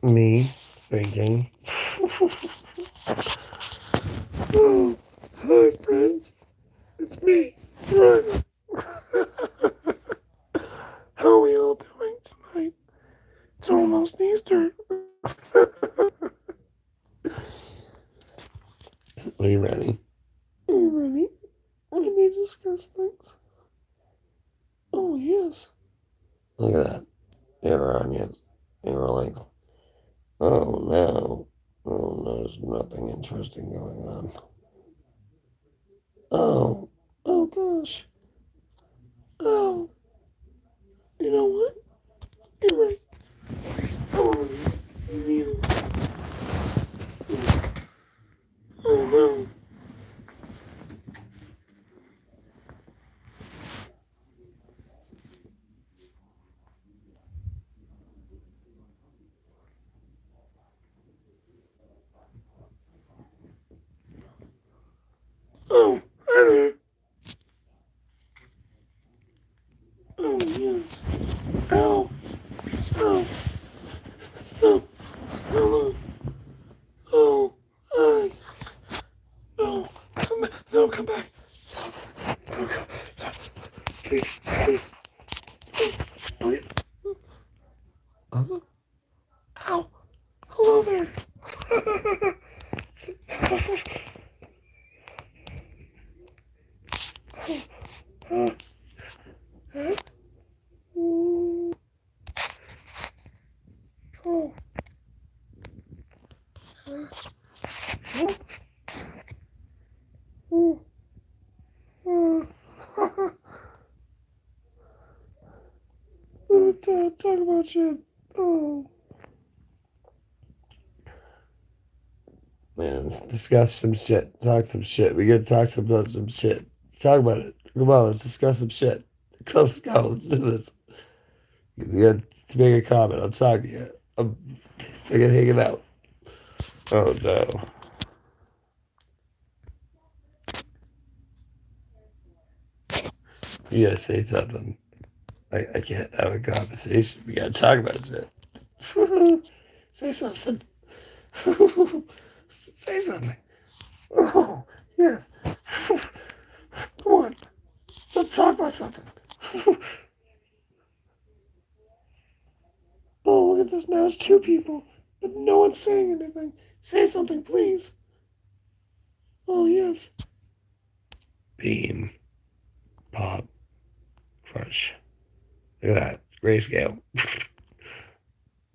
Me thinking, oh, hi friends, it's me, Ryder. How are we all doing tonight? It's almost Easter. Are you ready? Are you ready? We need to discuss things. Oh, yes. Look at that. You're on yet. You're like, oh no. Oh no, there's nothing interesting going on. Oh, oh gosh. Oh, you know what? You're right. Oh, you. Oh no. Oh, hi there. Oh, yes. Ow. Oh, oh, hello. Oh, hi. No, come back. No, come back. No, come. Please, please, please. Hello? Ow. Hello there. uh, uh, oh, oh, oh, oh, talk about shit. Oh. Man, let's discuss some shit. Talk some shit. We gotta talk about some shit. Let's talk about it. Come on, let's discuss some shit. Let's go. Let's do this. You got to make a comment. I'm talking to you. I'm fucking hanging out. Oh no. You gotta say something. I can't have a conversation. We gotta talk about it. Say something. Say something. Oh, yes. Come on. Let's talk about something. Oh, look at this. Now it's two people, but no one's saying anything. Say something, please. Oh, yes. Beam. Pop. Crush. Look at that. Grayscale.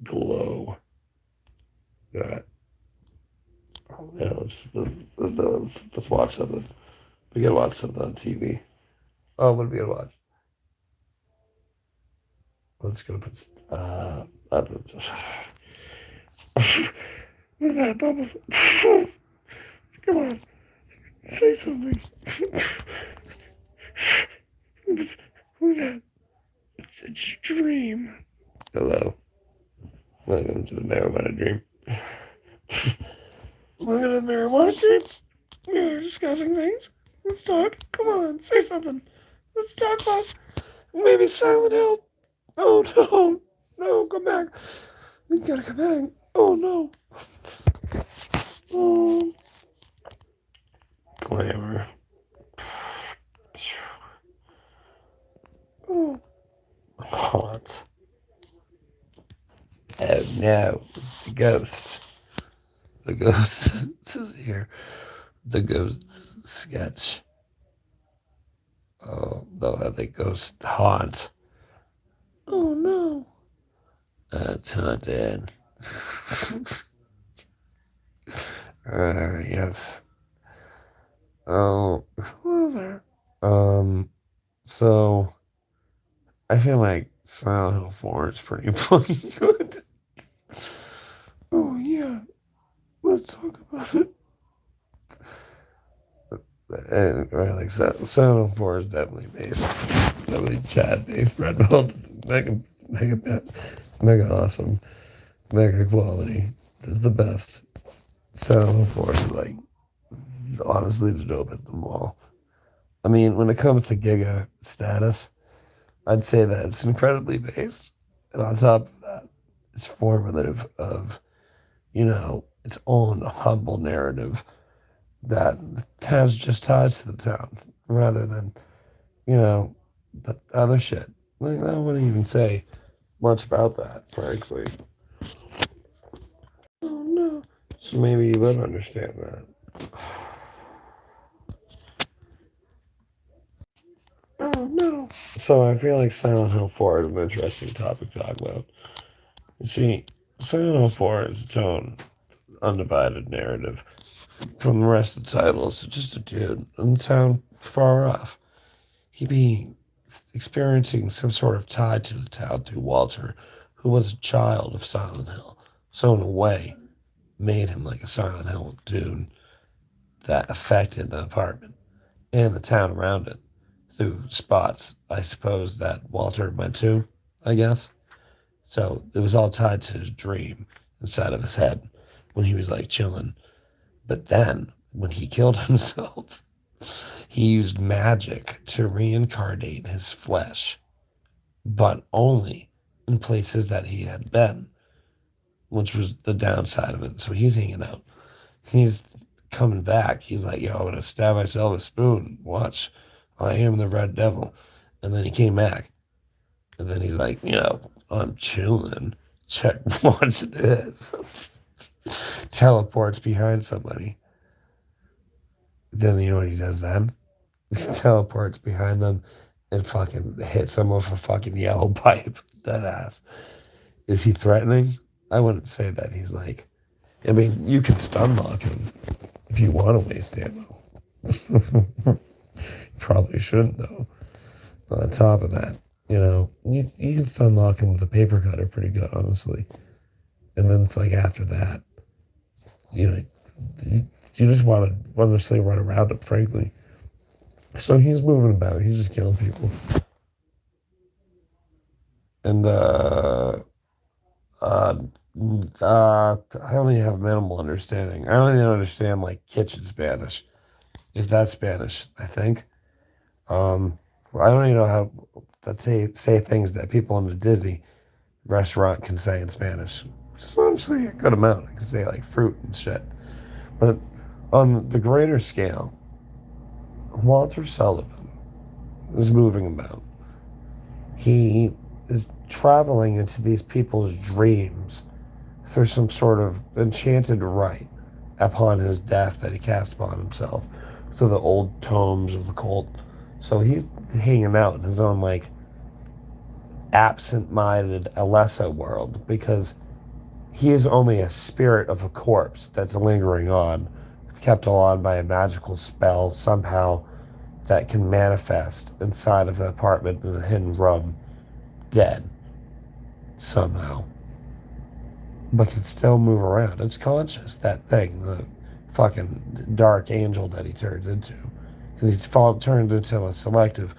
Glow. Look at that. Oh, yeah, let's watch something. We gotta watch something on TV. Oh, what are we gonna watch? I'm just gonna put. Look at that, Bubbles. Come on, say something. Look at that. It's a dream. Hello. Welcome to the marijuana dream. Look at the marijuana dream. We're discussing things. Let's talk. Come on, say something. Let's talk about maybe Silent Hill. Oh no, no, come back. We gotta come back. Oh no. Um, Glamour. Oh, haunt. Oh no, it's the ghost. The ghost is here. The ghost sketch. Oh no, the ghost haunt. Oh no. That's haunted. Yes. Oh, hello there. So I feel like Silent Hill 4 is pretty fucking good. Oh yeah, let's talk about it. And I like Silent Hill 4 is definitely Chad based, Red Bull, mega, mega awesome, mega quality. This is the best. Silent Hill 4 is like honestly the dopest of them all. I mean, when it comes to Giga status, I'd say that it's incredibly based. And on top of that, is formative of, you know, its own humble narrative that has just ties to the town rather than, you know, the other shit. Like, I wouldn't even say much about that, frankly. Oh no. So maybe you would understand that. Oh no. So I feel like Silent Hill 4 is an interesting topic to talk about. You see, Silent Hill 4 is its own undivided narrative from the rest of the titles. It's just a dude in the town far off. He be experiencing some sort of tie to the town through Walter, who was a child of Silent Hill. So in a way, made him like a Silent Hill dude that affected the apartment and the town around it through spots, I suppose, that Walter went to, I guess. So it was all tied to his dream inside of his head when he was like chilling. But then when he killed himself, he used magic to reincarnate his flesh, but only in places that he had been, which was the downside of it. So he's hanging out. He's coming back. He's like, yo, I'm going to stab myself with a spoon. Watch. I am the Red Devil. And then he came back. And then he's like, you know, I'm chilling. Check, watch this. Teleports behind somebody. Then you know what he does then? He teleports behind them and fucking hits them with a fucking yellow pipe. That ass. Is he threatening? I wouldn't say that. He's like, I mean, you can stun lock him if you want to waste ammo. Probably shouldn't, though. But on top of that, you know, you can stun lock him with a paper cutter pretty good, honestly. And then it's like after that, you know, you just want to honestly run around him, frankly. So he's moving about. He's just killing people. And, uh, I only have minimal understanding. I only understand, like, kitchen Spanish, if that's Spanish, I think. I don't even know how to say things that people in the Disney restaurant can say in Spanish. So honestly, a good amount. I can say, like, fruit and shit. But on the greater scale, Walter Sullivan is moving about. He is traveling into these people's dreams through some sort of enchanted rite upon his death that he cast upon himself through the old tomes of the cult. So he's hanging out in his own, like, absent-minded Alessa world because he is only a spirit of a corpse that's lingering on, kept on by a magical spell somehow that can manifest inside of the apartment in a hidden room, dead somehow, but can still move around. It's conscious, that thing, the fucking dark angel that he turns into. Because he's turned into a selective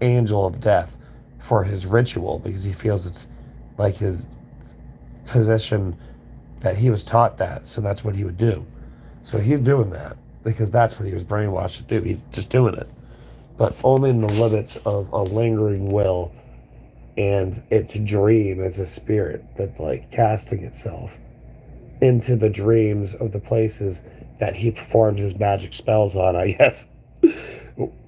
angel of death for his ritual because he feels it's like his position that he was taught that, so that's what he would do. So he's doing that because that's what he was brainwashed to do. He's just doing it, but only in the limits of a lingering will and its dream as a spirit that's like casting itself into the dreams of the places that he performed his magic spells on, I guess,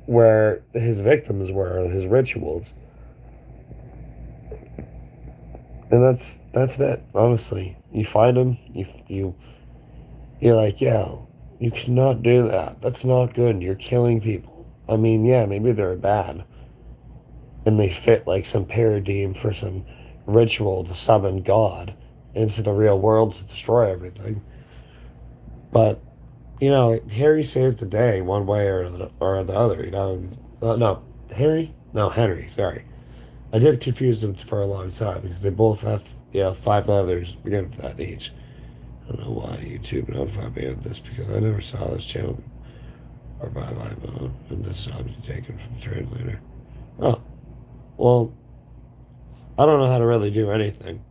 where his victims were, his rituals. And that's it, honestly. You find him, you're like, yeah, you cannot do that. That's not good. You're killing people. I mean, yeah, maybe they're bad. And they fit like some paradigm for some ritual to summon God into the real world to destroy everything. But, you know, Harry saves the day one way or the other, you know. No, Harry? No, Henry, sorry. I did confuse them for a long time because they both have, you know, 5 letters beginning with that each. I don't know why YouTube notified me of this because I never saw this channel or by my phone, and this is obviously taken from the translator. Oh, well, I don't know how to really do anything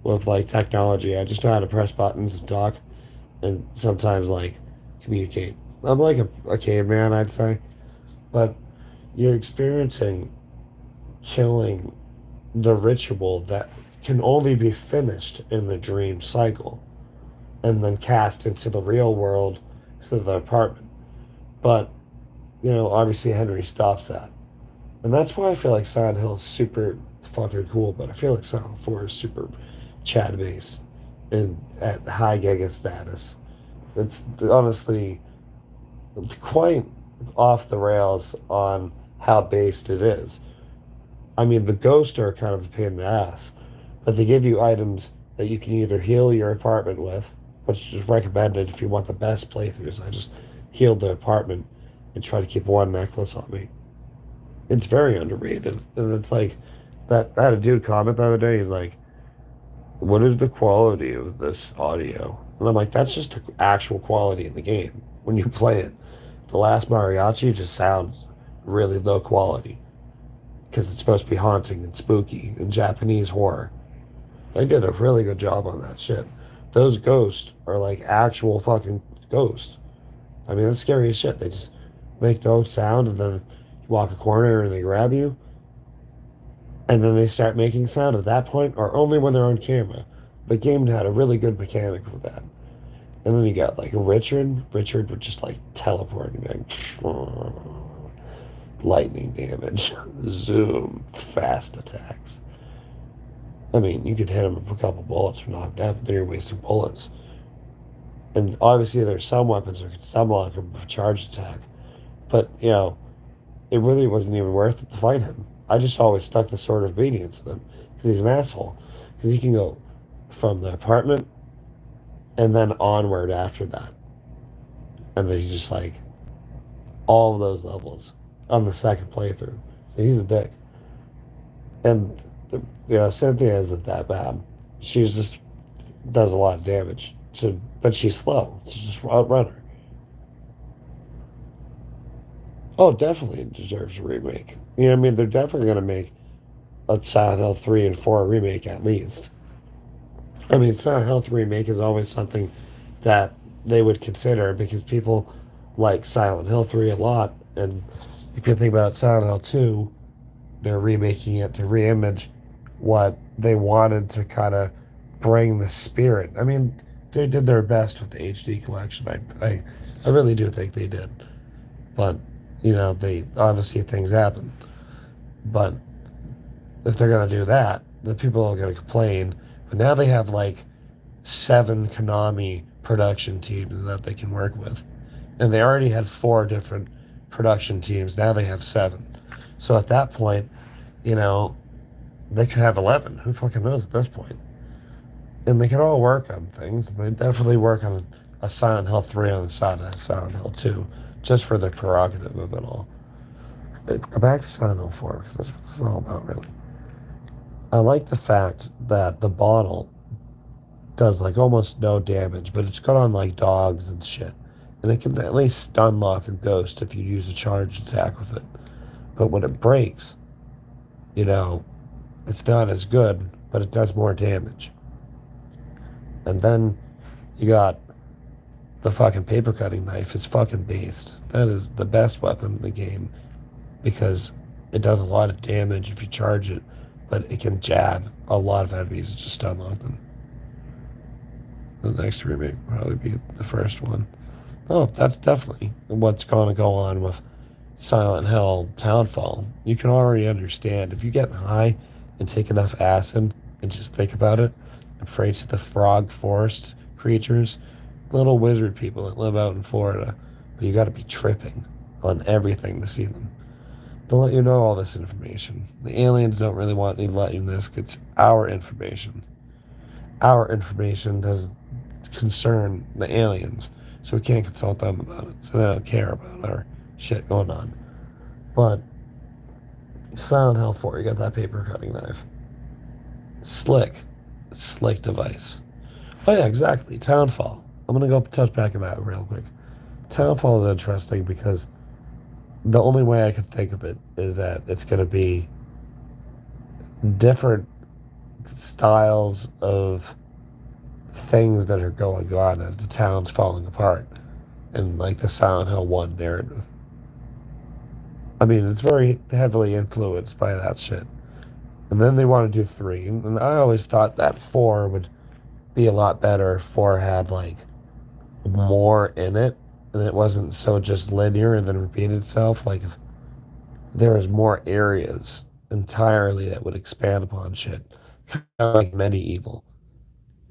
with like technology. I just know how to press buttons and talk, and sometimes like communicate. I'm like a caveman, I'd say, but you're experiencing killing the ritual that can only be finished in the dream cycle and then cast into the real world through the apartment. But, obviously Henry stops that. And that's why I feel like Silent Hill is super fucking cool, but I feel like Silent Hill 4 is super chat based and at high giga status. It's honestly quite off the rails on how based it is. I mean, the ghosts are kind of a pain in the ass, but they give you items that you can either heal your apartment with, which is recommended if you want the best playthroughs. I just healed the apartment and try to keep one necklace on me. It's very underrated. And it's like, that I had a dude comment the other day. He's like, what is the quality of this audio? And I'm like, that's just the actual quality in the game. When you play it, the last mariachi just sounds really low quality because it's supposed to be haunting and spooky and Japanese horror. They did a really good job on that shit. Those ghosts are like actual fucking ghosts. I mean, that's scary as shit. They just make no sound and then you walk a corner and they grab you and then they start making sound at that point or only when they're on camera. The game had a really good mechanic with that. And then you got like Richard. Richard would just like teleport and be like, lightning damage, zoom, fast attacks. I mean, you could hit him with a couple bullets for knocked out, but then you're wasting bullets. And obviously, there's some weapons that could stumble him for charge attack. But, it really wasn't even worth it to fight him. I just always stuck the sword of obedience in him because he's an asshole. Because he can go from the apartment and then onward after that. And then he's just like all of those levels on the second playthrough. So he's a dick. And, Cynthia isn't that bad. She just does a lot of damage. But she's slow. She's just a runner. Oh, definitely deserves a remake. I mean? They're definitely going to make a Silent Hill 3 and 4 remake at least. I mean, Silent Hill 3 remake is always something that they would consider because people like Silent Hill 3 a lot. And if you think about Silent Hill 2, they're remaking it to reimage what they wanted to kind of bring the spirit. I mean, they did their best with the HD collection. I really do think they did. But, they obviously things happen. But if they're going to do that, the people are going to complain. But now they have like 7 Konami production teams that they can work with. And they already had 4 different production teams. Now they have 7. So at that point, they could have 11. Who fucking knows at this point? And they can all work on things. They definitely work on a Silent Hill 3 on the side of Silent Hill 2, just for the prerogative of it all. But go back to Silent Hill 4, because that's what this is all about, really. I like the fact that the bottle does like almost no damage, but it's good on like dogs and shit. And it can at least stun lock a ghost if you use a charge attack with it. But when it breaks, it's not as good, but it does more damage. And then you got the fucking paper cutting knife is fucking beast. That is the best weapon in the game because it does a lot of damage if you charge it, but it can jab a lot of enemies and just unlock them. The next remake will probably be the first one. Oh, that's definitely what's going to go on with Silent Hill Townfall. You can already understand if you get high and take enough acid and just think about it, I'm afraid of the frog forest creatures, little wizard people that live out in Florida, but you got to be tripping on everything to see them. They'll let you know all this information. The aliens don't really want me letting this. It's our information. Our information doesn't concern the aliens, so we can't consult them about it. So they don't care about our shit going on. But Silent Hill 4, you got that paper cutting knife. Slick device. Oh yeah, exactly. Townfall. I'm gonna go touch back on that real quick. Townfall is interesting because the only way I could think of it is that it's gonna be different styles of things that are going on as the town's falling apart in like the Silent Hill 1 narrative. I mean, it's very heavily influenced by that shit. And then they want to do 3. And I always thought that 4 would be a lot better if 4 had like more in it and it wasn't so just linear and then repeat itself. Like if there was more areas entirely that would expand upon shit, kind of like medieval.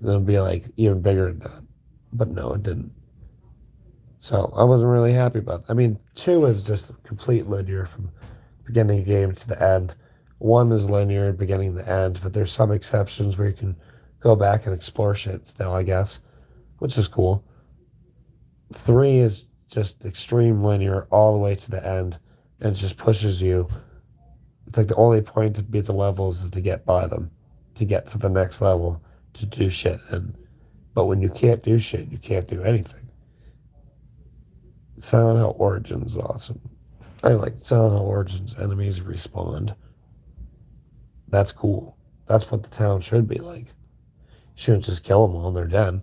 It would be like even bigger than that. But no, it didn't. So I wasn't really happy about that. I mean, 2 is just complete linear from beginning of the game to the end. 1 is linear beginning to end, but there's some exceptions where you can go back and explore shit still, I guess, which is cool. 3 is just extreme linear all the way to the end, and it just pushes you. It's like the only point to beat the levels is to get by them, to get to the next level, to do shit. And but when you can't do shit, you can't do anything. Silent Hill Origins is awesome. I like Silent Hill Origins enemies respawn. That's cool. That's what the town should be like. You shouldn't just kill them all and they're dead.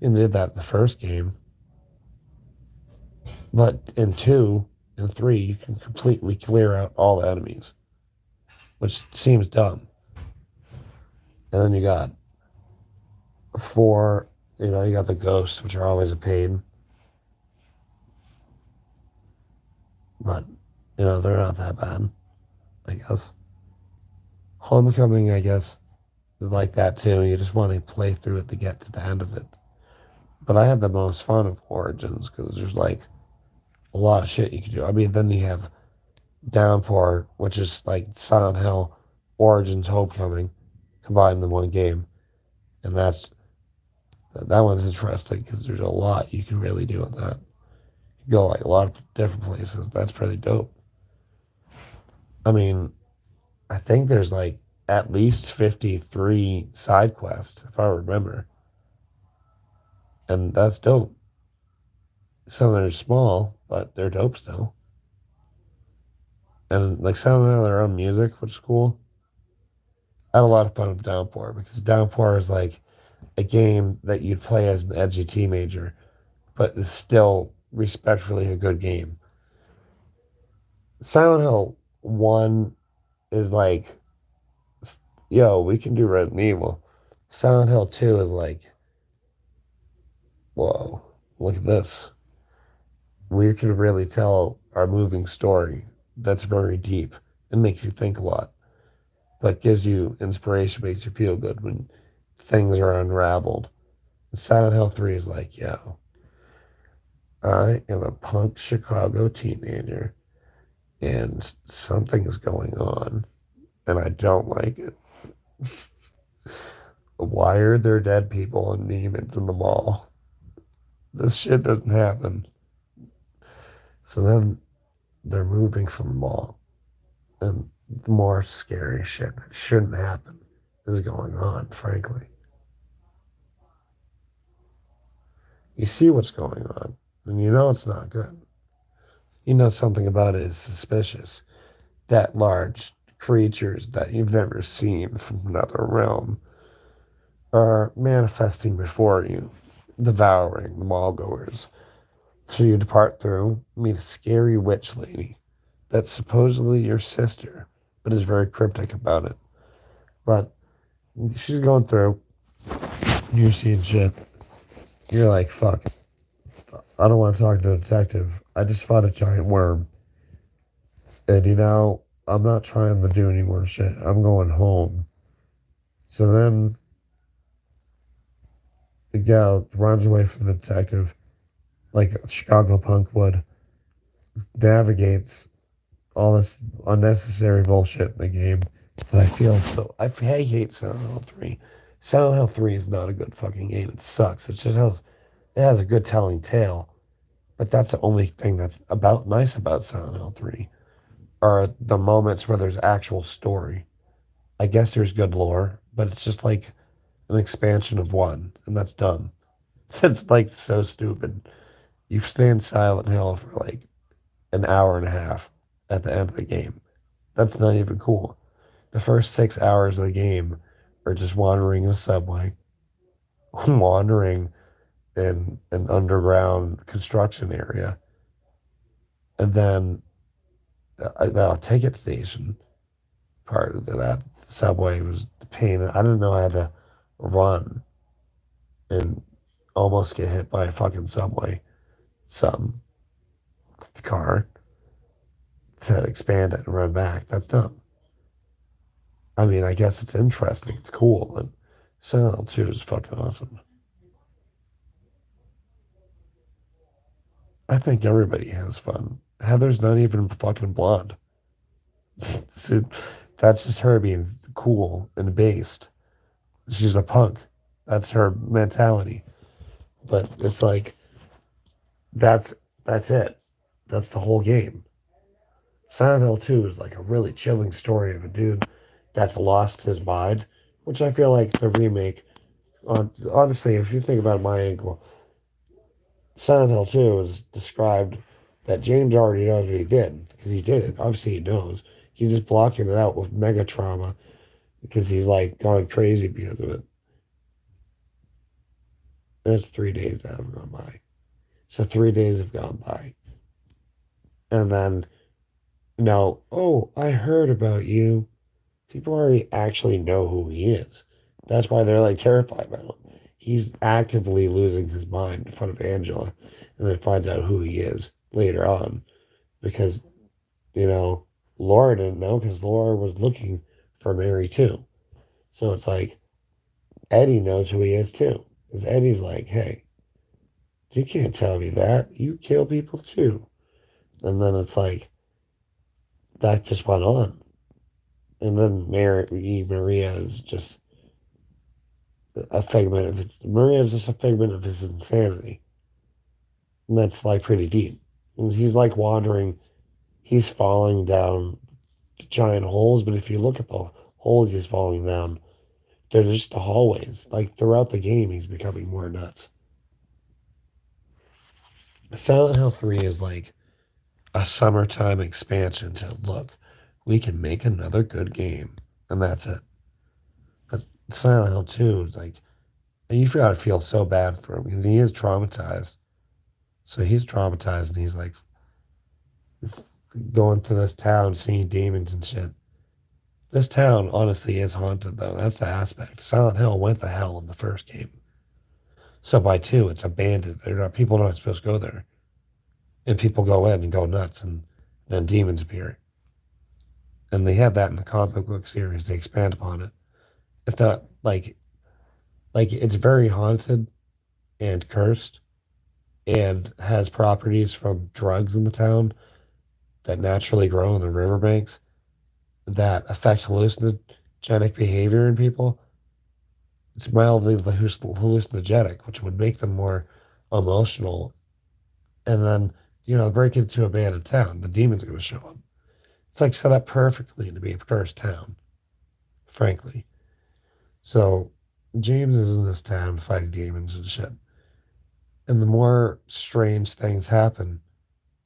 And they did that in the first game. But in 2 and 3, you can completely clear out all the enemies, which seems dumb. And then you got 4, you got the ghosts, which are always a pain. But, they're not that bad, I guess. Homecoming, I guess, is like that too. You just want to play through it to get to the end of it. But I had the most fun of Origins because there's like a lot of shit you can do. I mean, then you have Downpour, which is like Silent Hill, Origins, Homecoming combined in one game. And that one's interesting because there's a lot you can really do with that. You go like a lot of different places. That's pretty dope. I mean, I think there's like at least 53 side quests, if I remember. And that's dope. Some of them are small, but they're dope still. And like some of them have their own music, which is cool. I had a lot of fun with Downpour because Downpour is like a game that you'd play as an edgy teenager, but it's still respectfully a good game. Silent Hill 1 is like, yo, we can do Resident Evil. Silent Hill 2 is like, whoa, look at this. We can really tell our moving story that's very deep and makes you think a lot, but gives you inspiration, makes you feel good when things are unraveled. Silent Hill 3 is like, yo, I am a punk Chicago teenager and something is going on and I don't like it. Why are there dead people and demons in the mall? This shit doesn't happen. So then they're moving from the mall and more scary shit that shouldn't happen is going on, frankly. You see what's going on and you know it's not good. You know something about it is suspicious. That large creatures that you've never seen from another realm are manifesting before you, devouring the mall goers. So you depart through, meet a scary witch lady that's supposedly your sister, but is very cryptic about it. But she's going through, you're seeing shit. You're like, fuck, I don't want to talk to a detective. I just fought a giant worm. And I'm not trying to do any more shit. I'm going home. So then the gal runs away from the detective like a Chicago punk would, navigates all this unnecessary bullshit in the game that I feel so. I hate Silent Hill 3. Silent Hill 3 is not a good fucking game. It sucks. It has a good telling tale, but that's the only thing that's nice about Silent Hill 3 are the moments where there's actual story. I guess there's good lore, but it's just like an expansion of one, and that's dumb. That's like so stupid. You stay in Silent Hill for like an hour and a half at the end of the game. That's not even cool. The first 6 hours of the game are just wandering in a subway, wandering in an underground construction area, and then a ticket station, part of that subway was the pain. I didn't know I had to run and almost get hit by a fucking subway some car to expand it and run back. That's dumb. I mean, I guess it's interesting. It's cool. And Silent Hill 2 is fucking awesome. I think everybody has fun. Heather's not even fucking blonde. So that's just her being cool and based. She's a punk. That's her mentality. But it's like that's that's it. That's the whole game. Silent Hill 2 is like a really chilling story of a dude that's lost his mind, which I feel like the remake honestly, if you think about my angle, Silent Hill 2 is described that James already knows what he did because he did it. Obviously, he knows. He's just blocking it out with mega trauma because he's like going crazy because of it. And it's 3 days that have gone by. So 3 days have gone by. And then, no, oh, I heard about you. People already actually know who he is. That's why they're like terrified about him. He's actively losing his mind in front of Angela and then finds out who he is later on because, you know, Laura didn't know because Laura was looking for Mary too. So it's like Eddie knows who he is too. Because Eddie's like, hey, you can't tell me that. You kill people too. And then it's like, that just went on. And then Maria is just a figment of Maria is just a figment of his insanity. And that's like pretty deep. And he's like wandering, he's falling down giant holes, but if you look at the holes he's falling down, they're just the hallways. Like throughout the game, he's becoming more nuts. Silent Hill 3 is like a summertime expansion to look, we can make another good game. And that's it. But Silent Hill 2 is like, and you gotta feel so bad for him because he is traumatized. So he's traumatized and he's like going through this town, seeing demons and shit. This town honestly is haunted though. That's the aspect. Silent Hill went to hell in the first game. So by two, it's abandoned. People are not supposed to go there. And people go in and go nuts and then demons appear. And they have that in the comic book series. They expand upon it. It's not like it's very haunted and cursed and has properties from drugs in the town that naturally grow in the riverbanks that affect hallucinogenic behavior in people. It's mildly hallucinogenic, which would make them more emotional. And then, break into a abandoned town. The demons are going to show up. It's like set up perfectly to be a cursed town, frankly. So James is in this town fighting demons and shit. And the more strange things happen,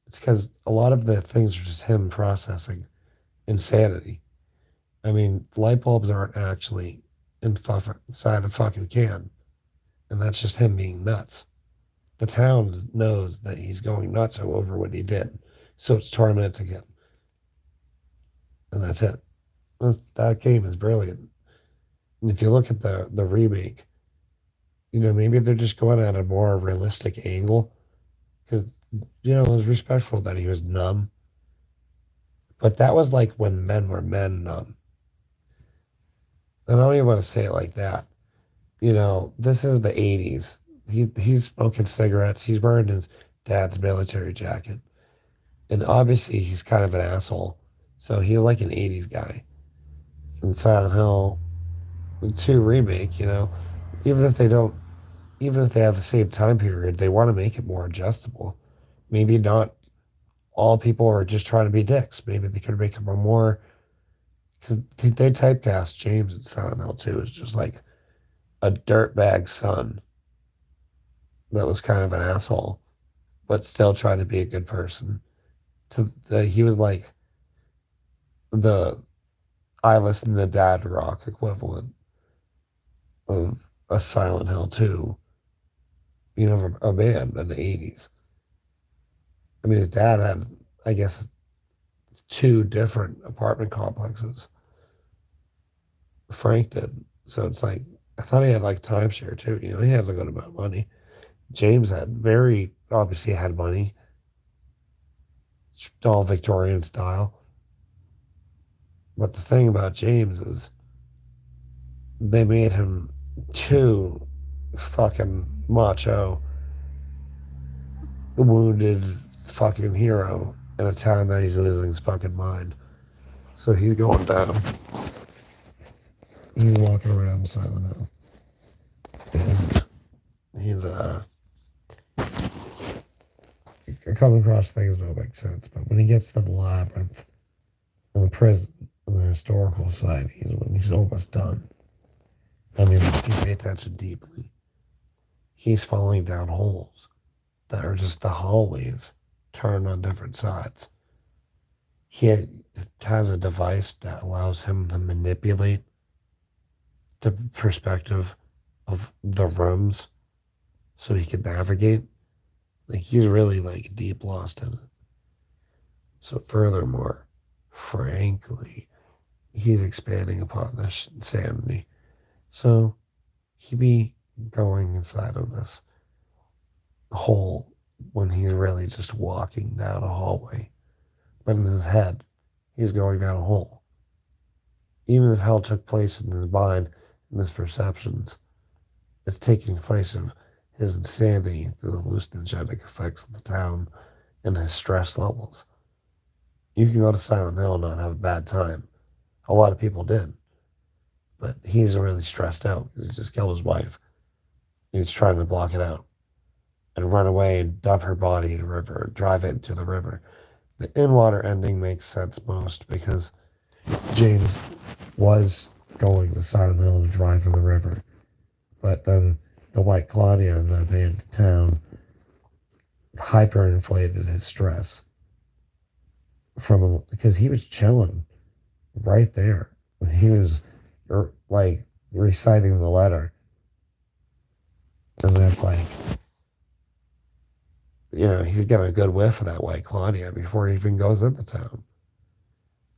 it's because a lot of the things are just him processing insanity. I mean, light bulbs aren't actually inside a fucking can, and that's just him being nuts. The town knows that he's going nuts over what he did, so it's tormenting him, and that's it. That game is brilliant. And if you look at the remake, maybe they're just going at a more realistic angle because it was respectful that he was numb, but that was like when men were men numb. And I don't even want to say it like that. This is the 80s. He's smoking cigarettes. He's wearing his dad's military jacket. And obviously he's kind of an asshole. So he's like an 80s guy. And Silent Hill 2 remake, even if they don't, even if they have the same time period, they want to make it more adjustable. Maybe not all people are just trying to be dicks. Maybe they could make him a more, because they typecast James in Silent Hill 2 as just like a dirtbag son that was kind of an asshole, but still trying to be a good person. He was like the I listen to Dad Rock equivalent of a Silent Hill 2, a man in the 80s. I mean, his dad had, I guess, two different apartment complexes. Frank did. So it's like, I thought he had like timeshare too. You know, he has a good amount of money. James had very obviously had money, all Victorian style. But the thing about James is they made him too fucking macho, wounded fucking hero in a town that he's losing his fucking mind. So he's going down. He's walking around Silent Hill. And he's coming across things that don't make sense. But when he gets to the labyrinth in the prison, in the historical society, is when he's almost done. I mean, if you pay attention deeply, he's falling down holes that are just the hallways turned on different sides. He has a device that allows him to manipulate the perspective of the rooms so he can navigate. Like, he's really like deep lost in it. So furthermore, frankly, he's expanding upon this insanity. So he be going inside of this hole when he's really just walking down a hallway. But in his head, he's going down a hole. Even if hell took place in his mind and his perceptions, it's taking place of his insanity through the hallucinogenic effects of the town and his stress levels. You can go to Silent Hill and not have a bad time. A lot of people did. But he's really stressed out because he just killed his wife. He's trying to block it out and run away and dump her body in the river, drive it into the river. The in-water ending makes sense most because James was going to Silent Hill to drive in the river. But then the White Claudia in the abandoned town hyperinflated his stress because he was chilling right there when he was like reciting the letter. And that's like, he's getting a good whiff of that White Claudia before he even goes into town.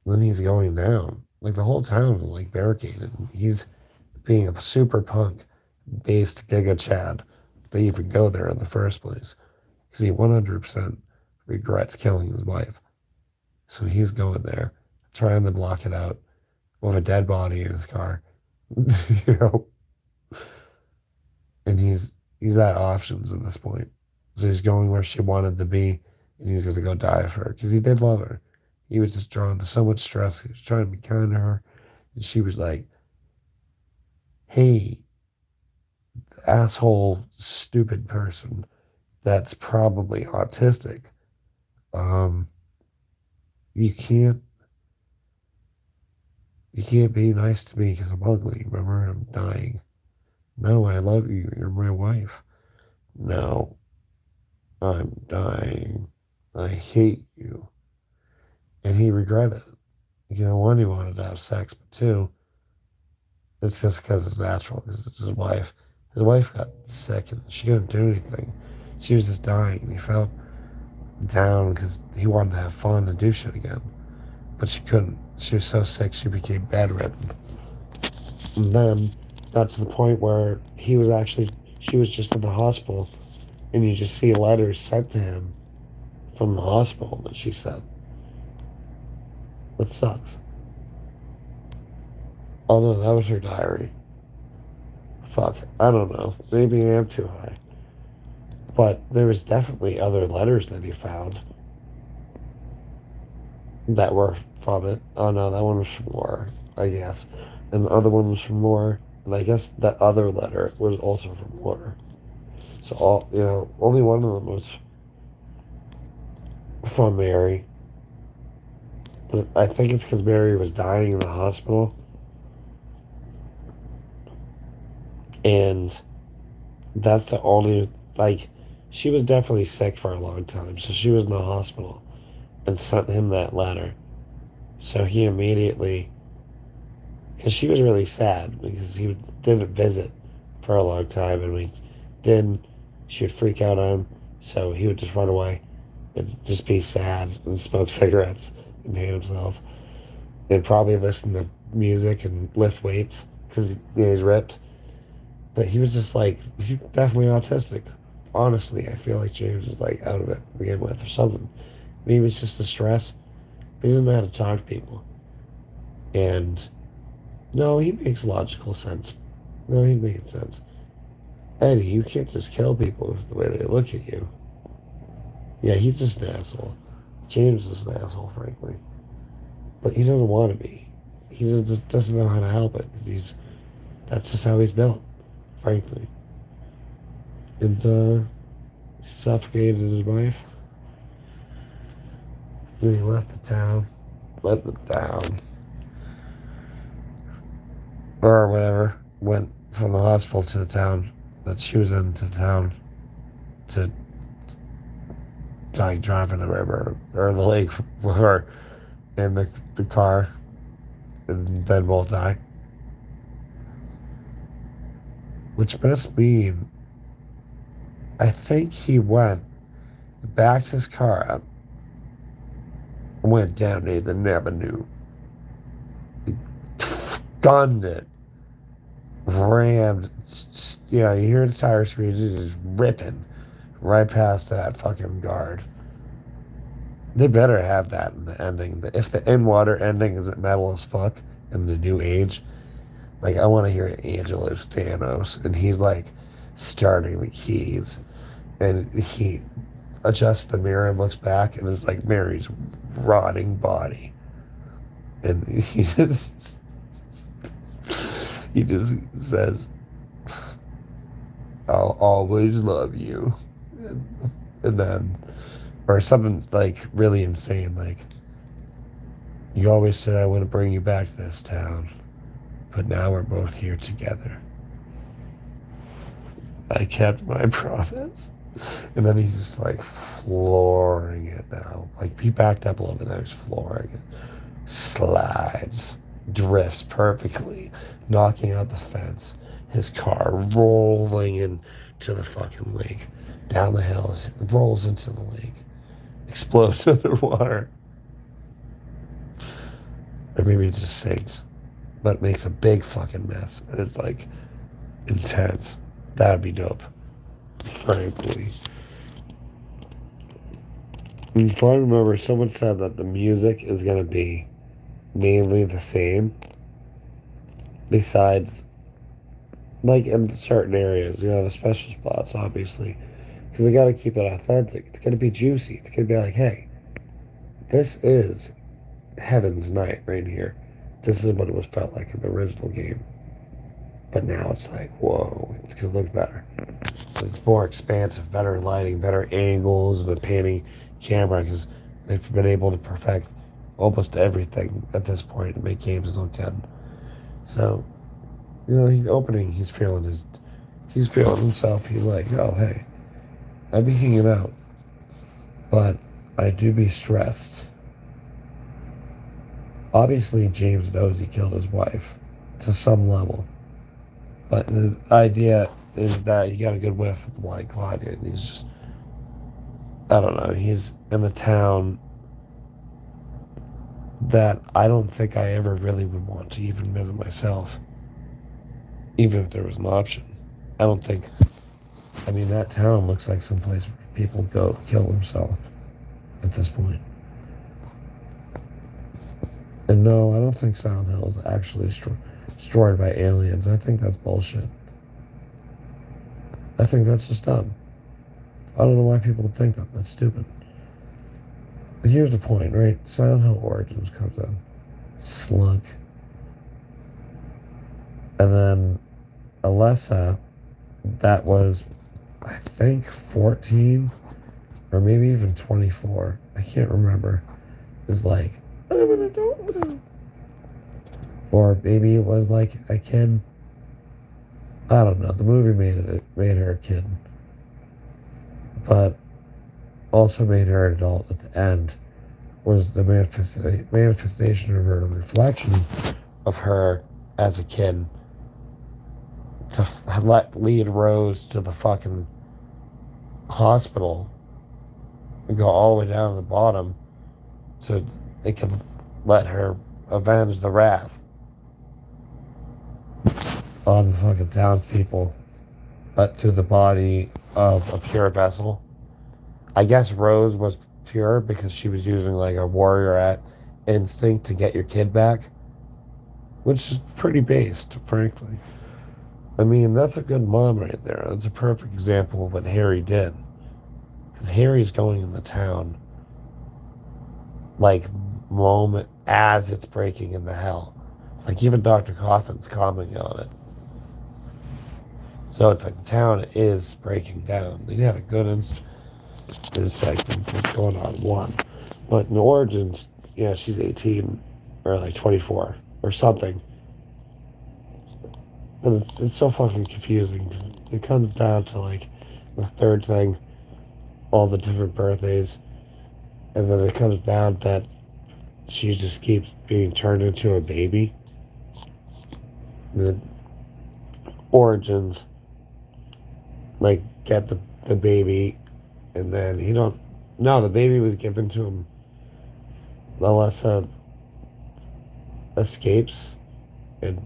Then he's going down. Like, the whole town is like barricaded. He's being a super punk based Giga Chad to even go there in the first place. Because he 100% regrets killing his wife. So he's going there, trying to block it out with a dead body in his car. And he's at options at this point. So he's going where she wanted to be, and he's going to go die for her because he did love her. He was just drawn to so much stress. He was trying to be kind to her, and she was like, hey, asshole, stupid person that's probably autistic. You can't be nice to me because I'm ugly. Remember, I'm dying. No, I love you. You're my wife. No, I'm dying. I hate you. And he regretted it. One, he wanted to have sex, but two, it's just because it's natural, because it's his wife. His wife got sick and she couldn't do anything. She was just dying, and he felt down because he wanted to have fun and do shit again. But she couldn't. She was so sick, she became bedridden. And then got to the point where she was just in the hospital, and you just see letters sent to him from the hospital that she sent. That sucks. Oh no, that was her diary. Fuck, I don't know. Maybe I am too high. But there was definitely other letters that he found that were from it. Oh no, that one was from Laura, I guess. And the other one was from Laura. And I guess that other letter was also from Laura. So only one of them was from Mary. But I think it's because Mary was dying in the hospital. And that's the only, she was definitely sick for a long time. So she was in the hospital and sent him that letter. So he immediately, because she was really sad because he didn't visit for a long time. And we didn't, she would freak out on him. So he would just run away and just be sad and smoke cigarettes and hate himself. And probably listen to music and lift weights because he's ripped. But he was just like, he's definitely autistic. Honestly, I feel like James is like out of it to begin with or something. Maybe it's just the stress. But he doesn't know how to talk to people. And no, he makes logical sense. No, he's making sense. Eddie, you can't just kill people with the way they look at you. Yeah, he's just an asshole. James is an asshole, frankly. But he doesn't want to be. He just doesn't know how to help it. That's just how he's built, frankly. And he suffocated his wife. Then he left the town. Left the town. Or whatever. Went from the hospital to the town that she was in to town to like drive in the river or the lake with her in the car and then both die. Which must mean I think he backed his car up, went down near the Avenue, gunned it, rammed, you hear the tire screeches just ripping right past that fucking guard. They better have that in the ending. If the in water ending isn't metal as fuck in the new age, like I want to hear Angelo's Thanos, and he's like starting the keys, and he adjusts the mirror and looks back, and it's like Mary's rotting body, and he just says, "I'll always love you," and then, or something like really insane, like, "You always said I want to bring you back to this town, but now we're both here together. I kept my promise." And then he's just like flooring it now. Like he backed up a little bit, now he's flooring it. Slides, drifts perfectly, knocking out the fence. His car rolling into the fucking lake. Down the hills, rolls into the lake. Explodes underwater. Or maybe it just sinks. But it makes a big fucking mess. And it's like intense. That would be dope. Frankly. If I remember, someone said that the music is going to be mainly the same. Besides, like in certain areas, the special spots, obviously. Because they got to keep it authentic. It's going to be juicy. It's going to be like, hey, this is Heaven's Night right here. This is what it was felt like in the original game. But now it's like, whoa, it's going to look better. It's more expansive, better lighting, better angles, and a panning camera, because they've been able to perfect almost everything at this point to make games look good. So, he's feeling himself. He's like, oh, hey, I be hanging out, but I do be stressed. Obviously, James knows he killed his wife to some level, but the idea is that he got a good whiff of the White Claudia, and he's just, I don't know, he's in a town that I don't think I ever really would want to even visit myself, even if there was an option. I don't think, that town looks like some place where people go to kill themselves at this point. And no, I don't think Silent Hill is actually destroyed by aliens. I think that's bullshit. I think that's just dumb. I don't know why people would think that. That's stupid. But here's the point, right? Silent Hill Origins comes in. Slunk. And then Alessa, that was, I think, 14 or maybe even 24. I can't remember. Is like, I'm an adult now. Or maybe it was like a kid. I don't know. The movie made her a kid, but also made her an adult at the end. Was the manifestation of her reflection of her as a kid to lead Rose to the fucking hospital and go all the way down to the bottom so they could let her avenge the wrath on the fucking townspeople, but through the body of a pure vessel. I guess Rose was pure because she was using like a warrior at instinct to get your kid back, which is pretty based, frankly. I mean, that's a good mom right there. That's a perfect example of what Harry did. Because Harry's going in the town like moment as it's breaking into hell. Like even Dr. Coffin's commenting on it. So it's like the town is breaking down. They had a good inspect of what's going on. One. But in Origins, yeah, she's 18 or like 24 or something. And it's so fucking confusing. It comes down to like the third thing, all the different birthdays. And then it comes down that she just keeps being turned into a baby. The Origins, like, get the baby, and then he don't. No, the baby was given to him. Lalessa escapes, and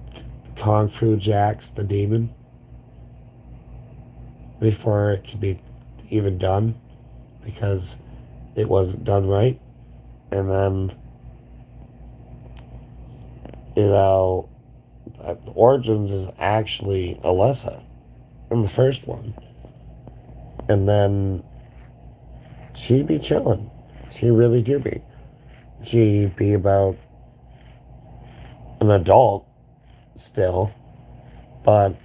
Kung Fu Jacks the demon before it could be even done because it wasn't done right. And then, you know, the Origins is actually Alessa in the first one. And then she'd be chilling. She really do be. She'd be about an adult still, but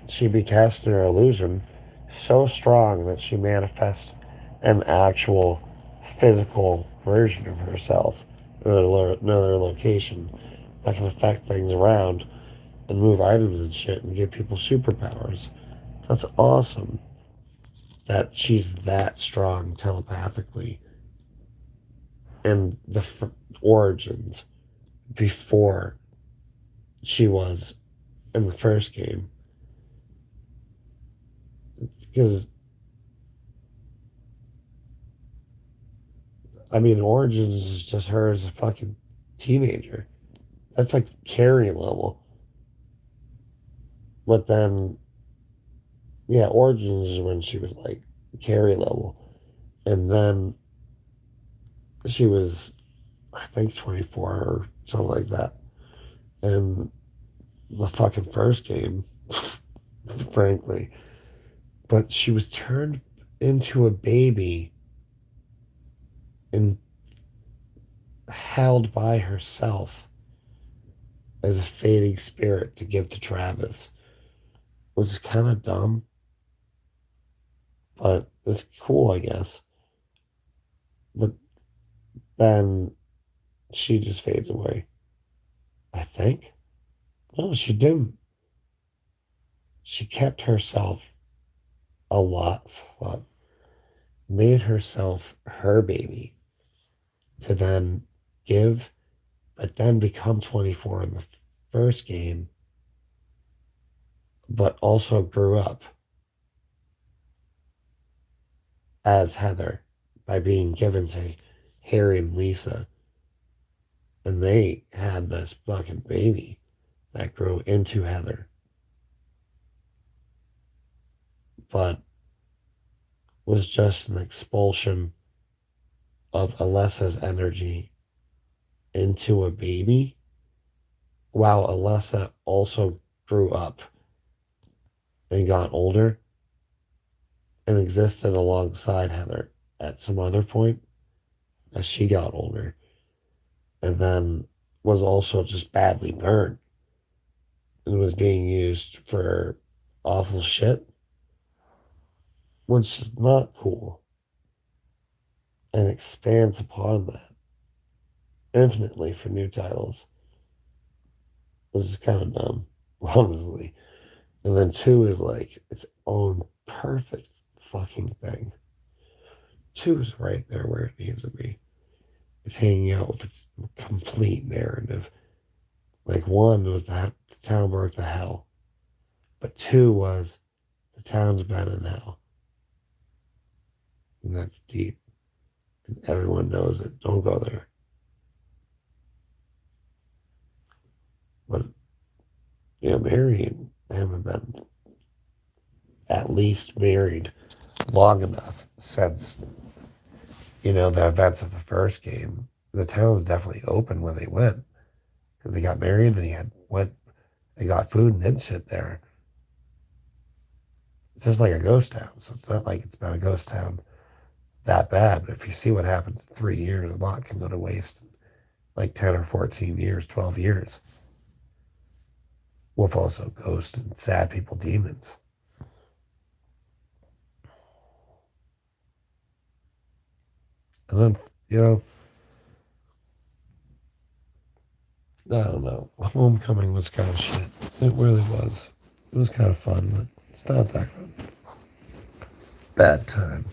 she'd be casting her illusion so strong that she manifests an actual physical version of herself in another location that can affect things around and move items and shit and give people superpowers. That's awesome that she's that strong telepathically. And the Origins before she was in the first game. Because, I mean, Origins is just her as a fucking teenager. That's like Carrie level. But then, yeah, Origins is when she was like Carrie level. And then she was, I think, 24 or something like that. And the fucking first game, frankly. But she was turned into a baby and held by herself as a fading spirit to give to Travis, which is kind of dumb, but it's cool, I guess. But then she just fades away. I think. No, she didn't. She kept herself a lot, made herself her baby to then give, but then become 24 in the first game, but also grew up as Heather by being given to Harry and Lisa. And they had this fucking baby that grew into Heather, but was just an expulsion of Alessa's energy into a baby, while Alessa also grew up and got older and existed alongside Heather at some other point as she got older, and then was also just badly burned and was being used for awful shit, which is not cool, and expands upon that infinitely for new titles, which is kind of dumb, honestly. And then two is like its own perfect fucking thing. Two is right there where it needs to be. It's hanging out with its complete narrative. Like one was the town burned to hell, but two was the town's been in hell. And that's deep. And everyone knows it. Don't go there. But yeah, Mary and haven't been at least married long enough since, the events of the first game. The town was definitely open when they went because they got married and they got food and did shit there. It's just like a ghost town, so it's not like it's been a ghost town that bad. But if you see what happens in 3 years, a lot can go to waste in like 10 or 14 years, 12 years. With also ghosts and sad people, demons. And then, I don't know. Homecoming was kind of shit. It really was. It was kind of fun, but it's not that good. Bad time.